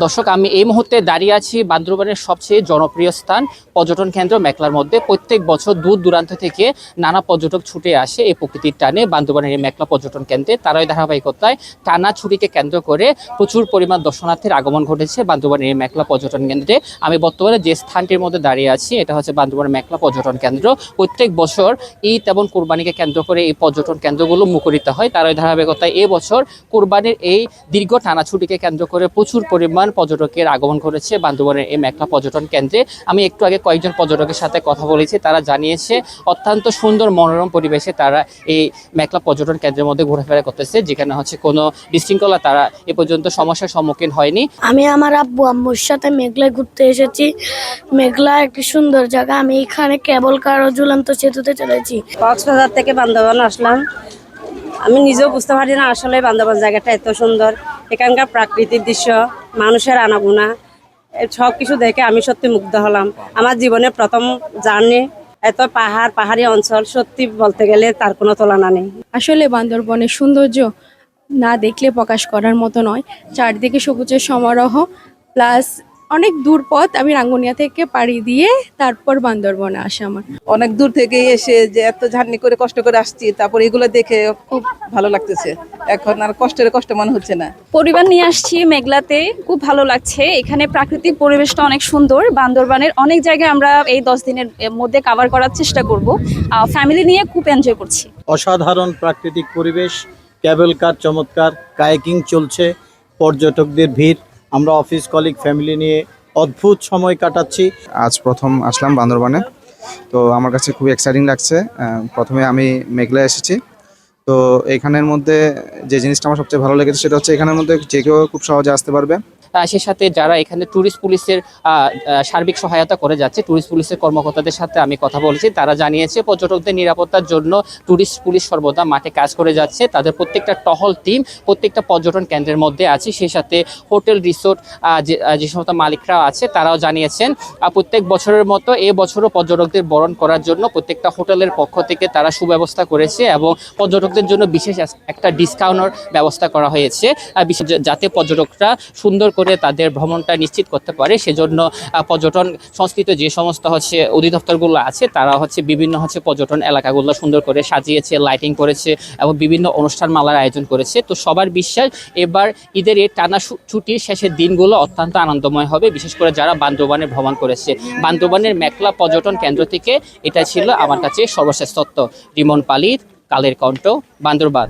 দর্শক, আমি এই মুহূর্তে দাঁড়িয়ে আছি বান্দরবানের সবচেয়ে জনপ্রিয় স্থান পর্যটন কেন্দ্র মেঘলার মধ্যে। প্রত্যেক বছর দূর দূরান্ত থেকে নানা পর্যটক ছুটে আসে এই প্রকৃতির টানে বান্দরবানের এই মেঘলা পর্যটন কেন্দ্রে। তারাই ধারাবাহিকতায় টানা ছুটিকে কেন্দ্র করে প্রচুর পরিমাণ দর্শনার্থীর আগমন ঘটেছে বান্দরবানের এই মেঘলা পর্যটন কেন্দ্রে। আমি বর্তমানে যে স্থানটির মধ্যে দাঁড়িয়ে আছি এটা হচ্ছে বান্দরবানের মেঘলা পর্যটন কেন্দ্র। প্রত্যেক বছর ঈদ এবং কোরবানিকে কেন্দ্র করে এই পর্যটন কেন্দ্রগুলো মুখরিত হয়। তারই ধারাবাহিকতায় এবছর কোরবানির এই দীর্ঘ টানা ছুটিকে কেন্দ্র করে প্রচুর পরিমাণ পর্যটকের আগমন ঘটেছে বান্দরবানের এই মেঘলা পর্যটন কেন্দ্রে। আমি একটু আগে কয়েকজন পর্যটকের সাথে কথা বলেছি, তারা জানিয়েছে অত্যন্ত সুন্দর মনোরম পরিবেশে তারা এই মেঘলা পর্যটন কেন্দ্রের মধ্যে ঘোরাফেরা করতেছে, যেখানে হচ্ছে কোনো বিশৃঙ্খলা তারা এ পর্যন্ত সমস্যার সম্মুখীন হয়নি। আমি আমার আব্বু আম্মুর সাথে মেঘলায় ঘুরতে এসেছি। মেঘলা একটি সুন্দর জায়গা। আমি এখানে কেবল কার ও ঝুলন্ত সেতুতে চলেছি। কক্সবাজার থেকে বান্দরবান আসলাম। আমি নিজেও বুঝতে পারি না আসলে বান্দরবান জায়গাটা এত সুন্দর। এখানকার প্রাকৃতিক দৃশ্য, মানুষের আনাগোনা, সব কিছু দেখে আমি সত্যি মুগ্ধ হলাম। আমার জীবনের প্রথম জার্নি। এত পাহাড়ি অঞ্চল, সত্যি বলতে গেলে তার কোনো তুলনা নেই। আসলে বান্দরবনের সৌন্দর্য না দেখলে প্রকাশ করার মতো নয়। চারদিকে সবুজের সমারোহ, প্লাস অনেক দূর পথ। আমি রাঙ্গুনিয়া থেকে পাড়ি দিয়ে তারপর বান্দরবনে আসা আমার। অনেক দূর থেকে এসে যে এত জার্নি করে কষ্ট করে আসছি, তারপর এগুলো দেখে খুব ভালো লাগতেছে। এখন আর কষ্ট মনে হচ্ছে না। পরিবার নিয়ে আসছি মেঘলাতে, খুব ভালো লাগছে। এখানে প্রাকৃতিক পরিবেশটা অনেক সুন্দর। বান্দরবানের অনেক জায়গায় আমরা এই 10 দিনের মধ্যে কভার করার চেষ্টা করব। ফ্যামিলি নিয়ে খুব এনজয় করছি। অসাধারণ প্রাকৃতিক পরিবেশ, ক্যাবেল কার চমৎকার, কায়াকিং চলছে, পর্যটকদের ভিড়। আমরা অফিস কলিগ ফ্যামিলি নিয়ে অদ্ভুত সময় কাটাচ্ছি। আজ প্রথম আসলাম বান্দরবানে, তো আমার কাছে খুব এক্সাইটিং লাগছে। প্রথমে আমি মেঘলায় এসেছি, তো এখানের মধ্যে যে জিনিসটা আমার সবচেয়ে ভালো লেগেছে সেটা হচ্ছে এখানের মধ্যে যে কেউ খুব সহজে আসতে পারবে। সে সাথে যারা এখানে ট্যুরিস্ট পুলিশের সার্বিক সহায়তা করে যাচ্ছে, ট্যুরিস্ট পুলিশের কর্মকর্তাদের সাথে আমি কথা বলেছি। তারা জানিয়েছে পর্যটকদের নিরাপত্তার জন্য ট্যুরিস্ট পুলিশ সর্বদা মাঠে কাজ করে যাচ্ছে। তাদের প্রত্যেকটা টহল টিম প্রত্যেকটা পর্যটন কেন্দ্রের মধ্যে আছে। সেই সাথে হোটেল রিসোর্ট যে সমস্ত মালিকরা আছে তারাও জানিয়েছেন প্রত্যেক বছরের মতো এ বছরও পর্যটকদের বরণ করার জন্য প্রত্যেকটা হোটেলের পক্ষ থেকে তারা সুব্যবস্থা করেছে এবং পর্যটকদের জন্য বিশেষ একটা ডিসকাউন্টের ব্যবস্থা করা হয়েছে, যাতে পর্যটকরা সুন্দর করে তাদের ভ্রমণটা নিশ্চিত করতে পারে। সেজন্য পর্যটন সংস্কৃত যে সমস্ত অধিদপ্তরগুলো আছে তারা বিভিন্ন পর্যটন এলাকাগুলো সুন্দর করে সাজিয়েছে, লাইটিং করেছে এবং বিভিন্ন অনুষ্ঠানমালার আয়োজন করেছে। তো সবার বিশ্বাস এবার ঈদের এই টানা ছুটির শেষের দিনগুলো অত্যন্ত আনন্দময় হবে, বিশেষ করে যারা বান্দরবানে ভ্রমণ করেছে। বান্দরবানের মেঘলা পর্যটন কেন্দ্র থেকে এটা ছিল আমার কাছে সর্বশেষ তথ্য। রিমন পালিত, কালের কণ্ঠ, বান্দরবান।